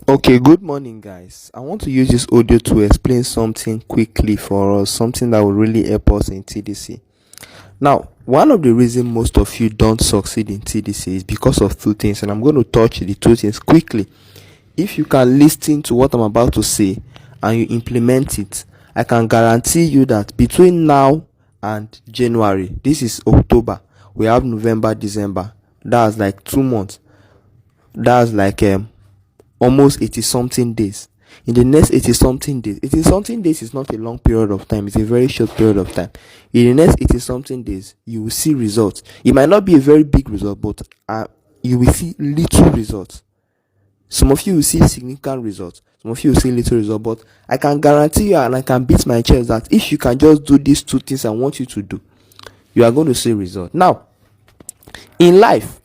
Okay, good morning, guys. I want to use this audio to explain something quickly for us, something that will really help us in TDC. Now, one of the reasons most of you don't succeed in TDC is because of two things, and I'm going to touch the two things quickly. If you can listen to what I'm about to say and you implement it, I can guarantee you that between now and January, this is October, we have November, December, that's like 2 months, that's like almost 80 something days. In the next 80 something days, 80 something days is not a long period of time, it's a very short period of time. In the next 80 something days, you will see results. It might not be a very big result, but you will see little results. Some of you will see significant results, some of you will see little results, but I can guarantee you and I can beat my chest that if you can just do these two things I want you to do, you are going to see results. Now, in life,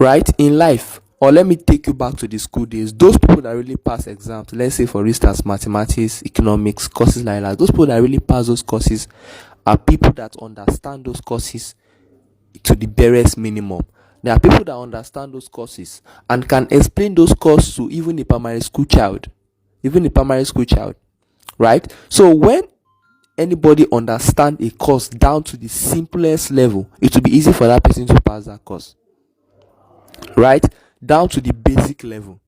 right, in life, or let me take you back to the school days. Those people that really pass exams, let's say for instance mathematics, economics, courses like that, those people that really pass those courses are people that understand those courses to the barest minimum. There are people that understand those courses and can explain those courses to even a primary school child, right? So when anybody understand a course down to the simplest level, it will be easy for that person to pass that course, right? Down to the basic level,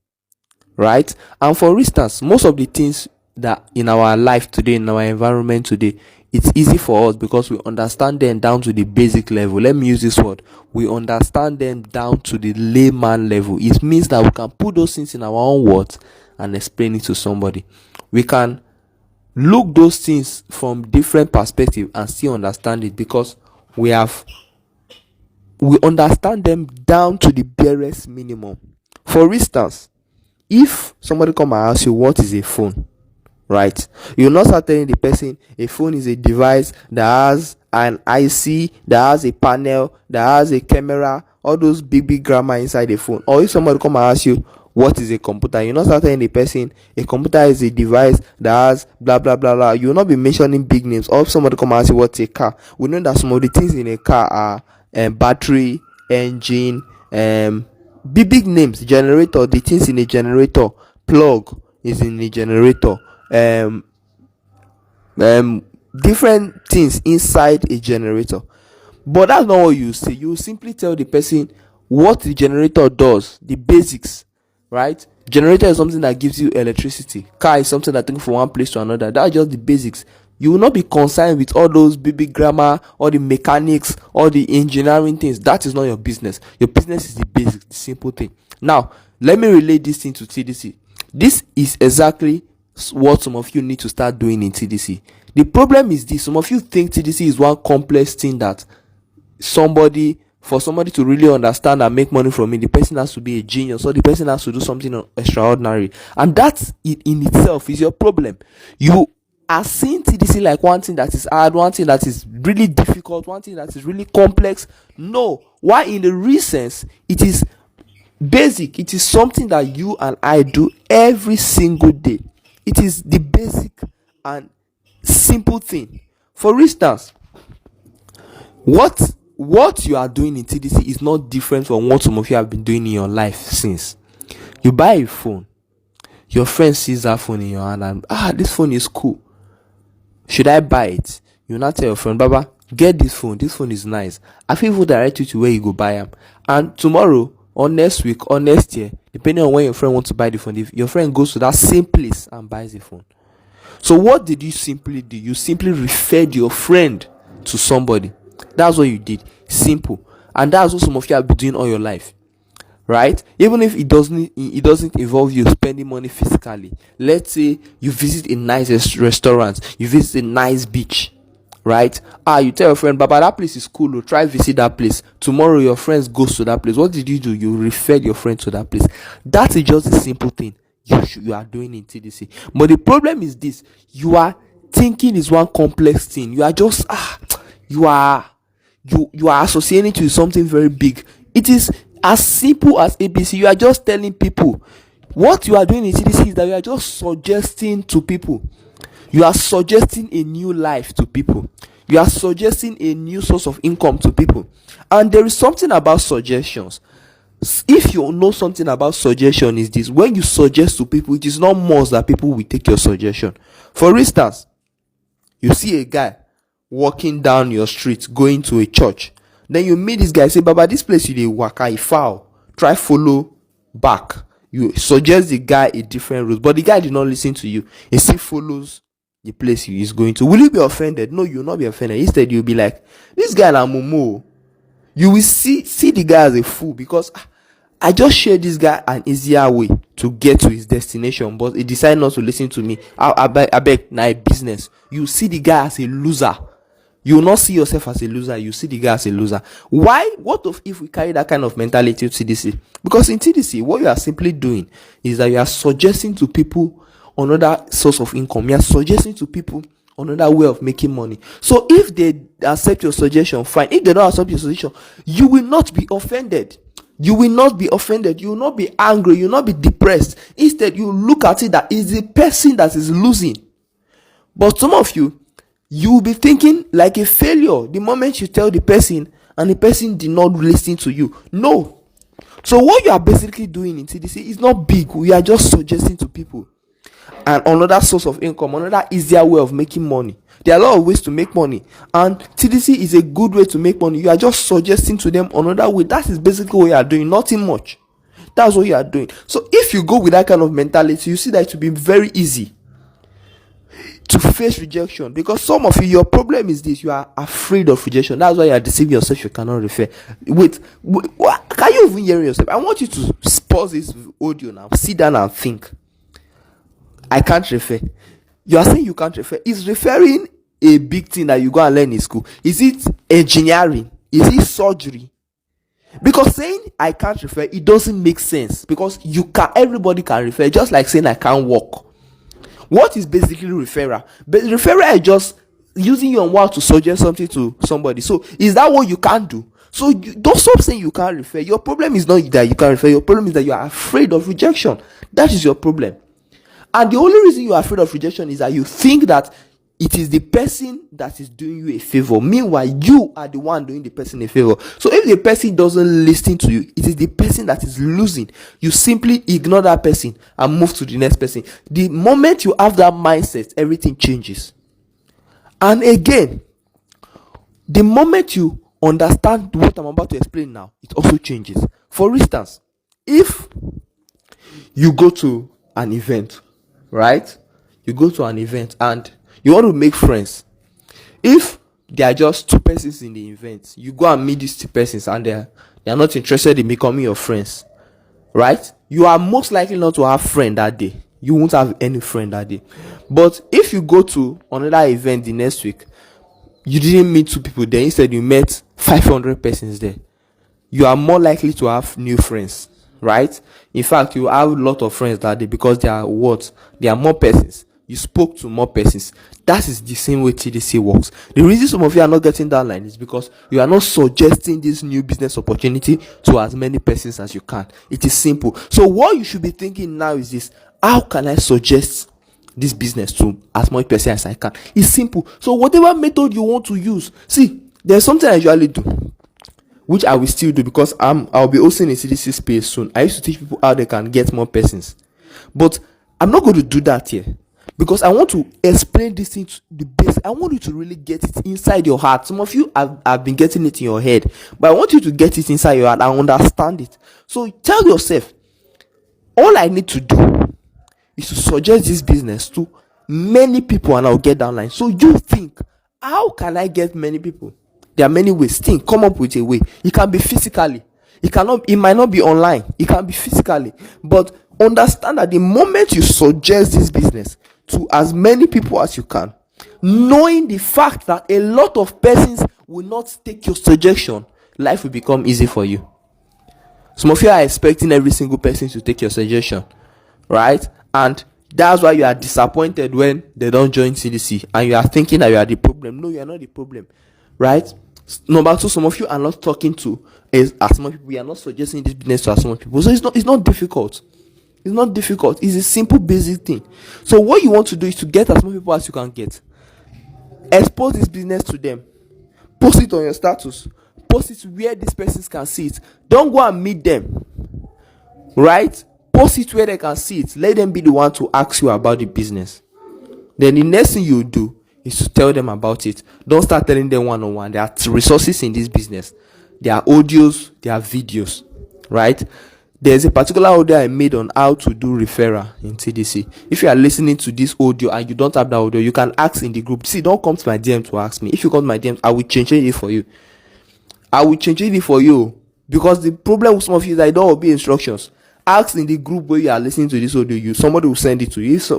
right? And for instance, most of the things that in our life today, in our environment today, it's easy for us because we understand them down to the basic level. Let me use this word: we understand them down to the layman level. It means that we can put those things in our own words and explain it to somebody. We can look those things from different perspectives and still understand it because we understand them down to the barest minimum. For instance, if somebody come and ask you what is a phone, right, you're not start telling the person a phone is a device that has an IC, that has a panel, that has a camera, all those big grammar inside the phone. Or if somebody come and ask you what is a computer, you're not start telling the person a computer is a device that has blah blah blah blah. You will not be mentioning big names. Or if somebody come and ask you what's a car, we know that some of the things in a car are battery, engine, big names, generator, the things in a generator, plug is in a generator, different things inside a generator. But that's not what you say. You simply tell the person what the generator does, the basics, right? Generator is something that gives you electricity. Car is something that takes from one place to another. That's just the basics. You will not be concerned with all those big grammar, all the mechanics, all the engineering things. That is not your business. Your business is the basics, the simple thing. Now, let me relate this thing to TDC. This is exactly what some of you need to start doing in TDC. The problem is this: some of you think TDC is one complex thing that for somebody to really understand and make money from it, the person has to be a genius or the person has to do something extraordinary, and that in itself is your problem. You are seeing TDC like one thing that is hard, one thing that is really difficult, one thing that is really complex. No, why? In the real sense, it is basic. It is something that you and I do every single day. It is the basic and simple thing. For instance, what you are doing in TDC is not different from what some of you have been doing in your life since. You buy a phone, your friend sees that phone in your hand and this phone is cool, should I buy it? You not tell your friend, Baba, get this phone is nice. I feel will direct you to where you go buy them, and tomorrow or next week or next year, depending on when your friend wants to buy the phone, if your friend goes to that same place and buys the phone. So what did you simply do? You simply referred your friend to somebody. That's what you did. Simple. And that's what some of you have been doing all your life, right? Even if it doesn't involve you spending money physically. Let's say you visit a nice restaurant, you visit a nice beach, right? You tell your friend, Baba, that place is cool, try visit that place. Tomorrow your friends goes to that place. What did you do? You referred your friend to that place. That is just a simple thing you are doing in TDC. But the problem is this: you are thinking is one complex thing. You are just you are associating it with something very big. It is as simple as ABC. You are just telling people. What you are doing in TDC is that you are just suggesting to people. You are suggesting a new life to people. You are suggesting a new source of income to people. And there is something about suggestions. If you know something about suggestion, is this: when you suggest to people, it is not must that people will take your suggestion. For instance, you see a guy walking down your street going to a church, then you meet this guy, say, baba, this place you dey waka e foul, try follow back. You suggest the guy a different route, but the guy did not listen to you. He still follows the place he is going to. Will you be offended? No, you will not be offended. Instead, you'll be like, this guy na mumu. You will see the guy as a fool, because I just shared this guy an easier way to get to his destination, but he decided not to listen to me. I beg, na a business. You see the guy as a loser. You will not see yourself as a loser. You see the guy as a loser. Why? What if we carry that kind of mentality to TDC? Because in TDC, what you are simply doing is that you are suggesting to people another source of income. You are suggesting to people another way of making money. So if they accept your suggestion, fine. If they don't accept your suggestion, you will not be offended. You will not be offended. You will not be angry. You will not be depressed. Instead, you look at it that is the person that is losing. But some of you will be thinking like a failure the moment you tell the person and the person did not listen to you. No. So what you are basically doing in TDC is not big. We are just suggesting to people and another source of income, another easier way of making money. There are a lot of ways to make money, and TDC is a good way to make money. You are just suggesting to them another way. That is basically what you are doing. Nothing much. That's what you are doing. So if you go with that kind of mentality, you see that it will be very easy to face rejection, because some of you, your problem is this: you are afraid of rejection. That's why you are deceiving yourself. You cannot refer. Wait, can you even hear yourself? I want you to pause this audio now, sit down and think. I can't refer. You are saying you can't refer. Is referring a big thing that you go and learn in school? Is it engineering? Is it surgery? Because saying I can't refer, it doesn't make sense, because everybody can refer, just like saying I can't walk. What is basically referral? But referral is just using your mouth to suggest something to somebody. So is that what you can't do? So don't stop saying you can't refer. Your problem is not that you can't refer. Your problem is that you are afraid of rejection. That is your problem. And the only reason you are afraid of rejection is that you think that it is the person that is doing you a favor. Meanwhile, you are the one doing the person a favor. So if the person doesn't listen to you, it is the person that is losing. You simply ignore that person and move to the next person. The moment you have that mindset, everything changes. And again, the moment you understand what I'm about to explain now, it also changes. For instance, if you go to an event, right? You go to an event and you want to make friends. If there are just two persons in the event, you go and meet these two persons and they are not interested in becoming your friends, right? You are most likely not to have friend that day. You won't have any friend that day. But if you go to another event the next week, you didn't meet two people there, instead you met 500 persons there, you are more likely to have new friends, right? In fact, you have a lot of friends that day, because there are what? There are more persons. You spoke to more persons. That is the same way TDC works. The reason some of you are not getting that line is because you are not suggesting this new business opportunity to as many persons as you can. It is simple. So what you should be thinking now is this: how can I suggest this business to as much persons as I can? It's simple. So whatever method you want to use, see, there's something I usually do, which I will still do, because I'll be hosting a CDC space soon. I used to teach people how they can get more persons, but I'm not going to do that here, because I want to explain this thing to the base. I want you to really get it inside your heart. Some of you have been getting it in your head, but I want you to get it inside your heart and understand it. So tell yourself, all I need to do is to suggest this business to many people and I'll get downline. So you think, how can I get many people? There are many ways. Think, come up with a way. It can be physically. It might not be online. It can be physically. But understand that the moment you suggest this business to as many people as you can, knowing the fact that a lot of persons will not take your suggestion, life will become easy for you. Some of you are expecting every single person to take your suggestion, right? And that's why you are disappointed when they don't join CDC, and you are thinking that you are the problem. No, you are not the problem, right? Number two, some of you are not talking to as much people. We are not suggesting this business to as much people. So it's not difficult. It's not difficult. It's a simple, basic thing. So what you want to do is to get as many people as you can get. Expose this business to them. Post it on your status. post it where these persons can see it. Don't go and meet them, right? Post it where they can see it. Let them be the one to ask you about the business. Then the next thing you do is to tell them about it. Don't start telling them one-on-one. There are resources in this business. There are audios, there are videos, right? There's a particular audio I made on how to do referral in TDC. If you are listening to this audio and you don't have that audio, you can ask in the group. See, don't come to my DM to ask me. If you come to my DM, I will change it for you. Because the problem with some of you is that I don't obey instructions. Ask in the group where you are listening to this audio. Somebody will send it to you. If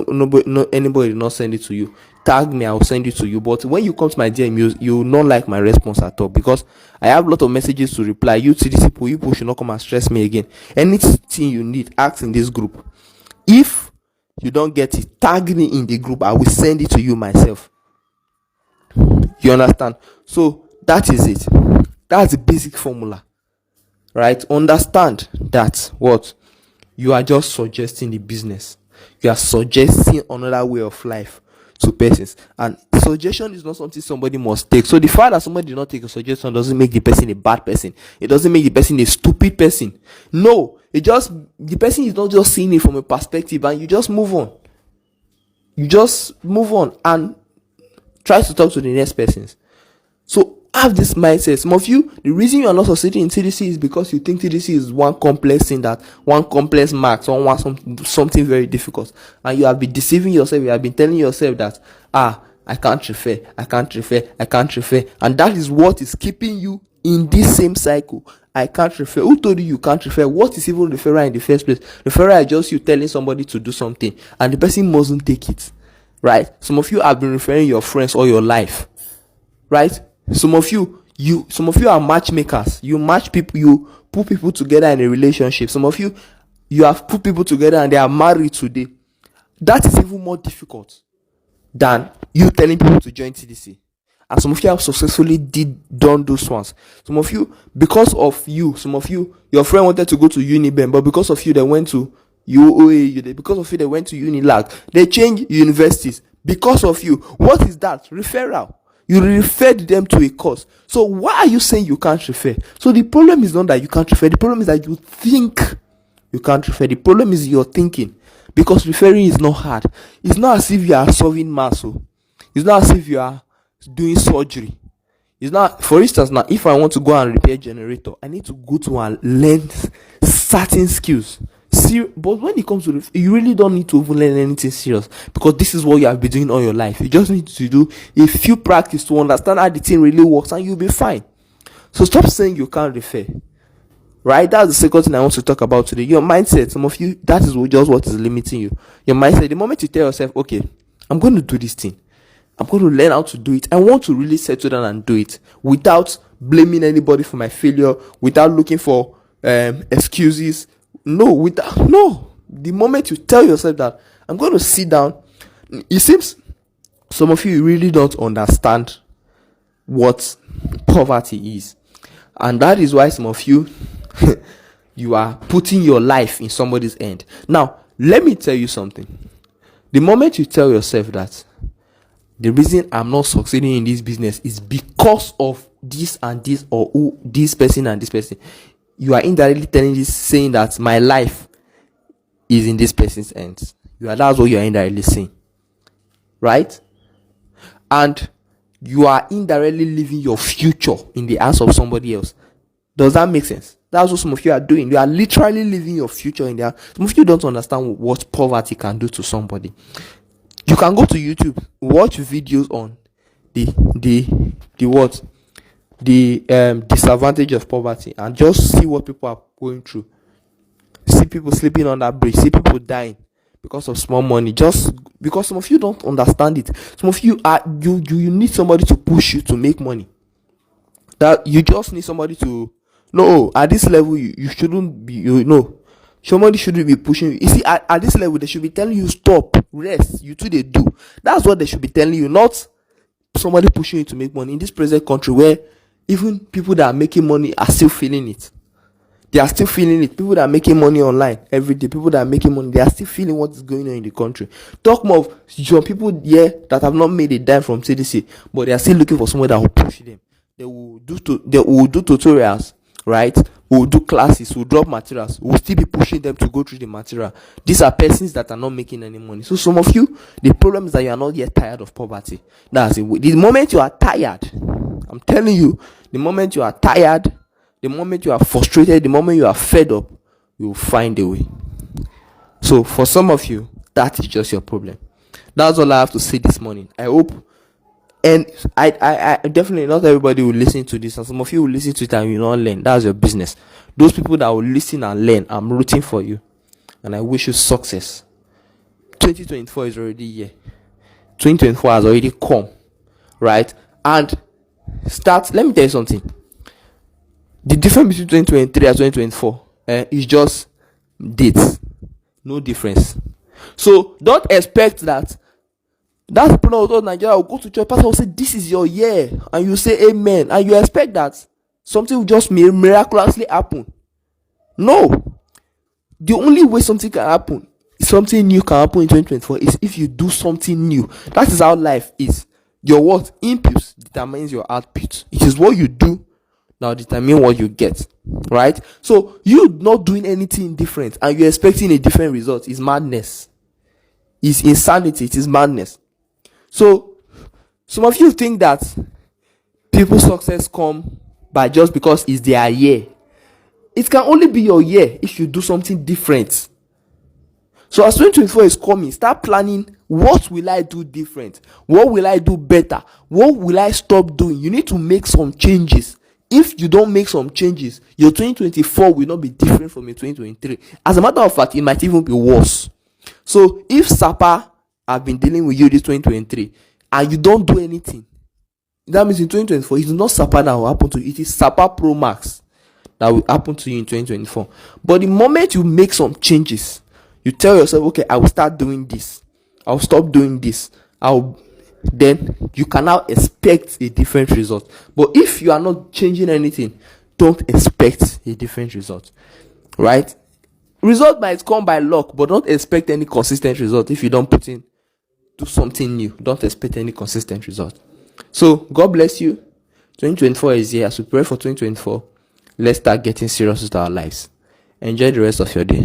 anybody will not send it to you, tag me, I will send it to you. But when you come to my DM, you will not like my response at all, because I have a lot of messages to reply. You people should not come and stress me again. Anything you need, ask in this group. If you don't get it, tag me in the group. I will send it to you myself. You understand? So that is it. That's the basic formula, right? Understand that what you are just suggesting the business. You are suggesting another way of life to persons, and suggestion is not something somebody must take. So the fact that somebody did not take a suggestion doesn't make the person a bad person. It doesn't make the person a stupid person. No, the person is not just seeing it from a perspective, and you just move on. And try to talk to the next persons. So have this mindset. Some of you, the reason you are not succeeding in TDC is because you think TDC is one complex max, or something very difficult, and you have been deceiving yourself. You have been telling yourself that I can't refer, and that is what is keeping you in this same cycle. I can't refer. Who told you can't refer? What is even referral in the first place? Referral is just you telling somebody to do something, and the person mustn't take it, right? Some of you have been referring your friends all your life, right? Some of you are matchmakers. You match people, you put people together in a relationship. Some of you have put people together and they are married today. That is even more difficult than you telling people to join TDC. And some of you have successfully done those ones. Some of you, because of you, your friend wanted to go to Uniben, but because of you, they went to UOA. Because of you, they went to Unilag. They changed universities because of you. What is that? Referral. You referred them to a course. So why are you saying you can't refer? So the problem is not that you can't refer. The problem is that you think you can't refer. The problem is your thinking. Because referring is not hard. It's not as if you are solving maths. It's not as if you are doing surgery. It's not, for instance, now if I want to go and repair a generator, I need to go to and learn certain skills. But when it comes to you really don't need to even learn anything serious, because this is what you have been doing all your life. You just need to do a few practice to understand how the thing really works, and you'll be fine. So stop saying you can't refer. Right? That's the second thing I want to talk about today. Your mindset. Some of you, that is just what is limiting you. Your mindset. The moment you tell yourself, okay, I'm going to do this thing, I'm going to learn how to do it, I want to really settle down and do it without blaming anybody for my failure, without looking for excuses. No, the moment you tell yourself that I'm going to sit down, it seems some of you really don't understand what poverty is. And that is why some of you, you are putting your life in somebody's hand. Now, let me tell you something. The moment you tell yourself that the reason I'm not succeeding in this business is because of this and this, or this person and this person, you are indirectly saying that my life is in this person's hands. That's what you are indirectly saying, right? And you are indirectly living your future in the hands of somebody else. Does that make sense? That's what some of you are doing. You are literally living your future in there. Some of you don't understand what poverty can do to somebody. You can go to YouTube, watch videos on the disadvantage of poverty, and just see what people are going through. See people sleeping on that bridge, see people dying because of small money, just because some of you don't understand it. Some of you you need somebody to push you to make money. That you just need somebody to at this level you shouldn't be, somebody shouldn't be pushing you. You see, at this level they should be telling you stop, rest. You too, they do. That's what they should be telling you, not somebody pushing you to make money in this present country where even people that are making money are still feeling it. They are still feeling it. People that are making money online every day, people that are making money, they are still feeling what is going on in the country. Talk more of some people here that have not made a dime from TDC, but they are still looking for someone that will push them. They will do tutorials, right? We'll do classes, we'll drop materials, we'll still be pushing them to go through the material. These are persons that are not making any money. So some of you, the problem is that you are not yet tired of poverty. That's it. The moment you are tired, I'm telling you, the moment you are tired, the moment you are frustrated, the moment you are fed up, you will find a way. So for some of you, that is just your problem. That's all I have to say this morning. I hope, and I definitely, not everybody will listen to this, and some of you will listen to it and you will not learn. That's your business. Those people that will listen and learn, I'm rooting for you, and I wish you success. 2024 is already here. 2024 has already come, right? And let me tell you something. The difference between 2023 and 2024 is just dates. No difference. So don't expect that people of Nigeria will go to church, pastor will say this is your year, and you say amen, and you expect that something will just miraculously happen. No. The only way something new can happen in 2024 is if you do something new. That is how life is. Your what inputs determines your output. It is what you do now determine what you get, right? So you not doing anything different and you're expecting a different result is madness. It's insanity. It is madness. So some of you think that people's success come by just because it's their year. It can only be your year if you do something different. So as 2024 is coming, start planning. What will I do different? What will I do better? What will I stop doing? You need to make some changes. If you don't make some changes, your 2024 will not be different from your 2023. As a matter of fact, it might even be worse. So if Sapa have been dealing with you this 2023 and you don't do anything, that means in 2024 it is not Sapa that will happen to you. It is Sapa Pro Max that will happen to you in 2024. But the moment you make some changes, you tell yourself, okay, I will start doing this, I'll stop doing this, then you can now expect a different result. But if you are not changing anything, don't expect a different result, right? Result might come by luck, but don't expect any consistent result. If you don't do something new, don't expect any consistent result. So God bless you. 2024 is here. As we pray for 2024, let's start getting serious with our lives. Enjoy the rest of your day.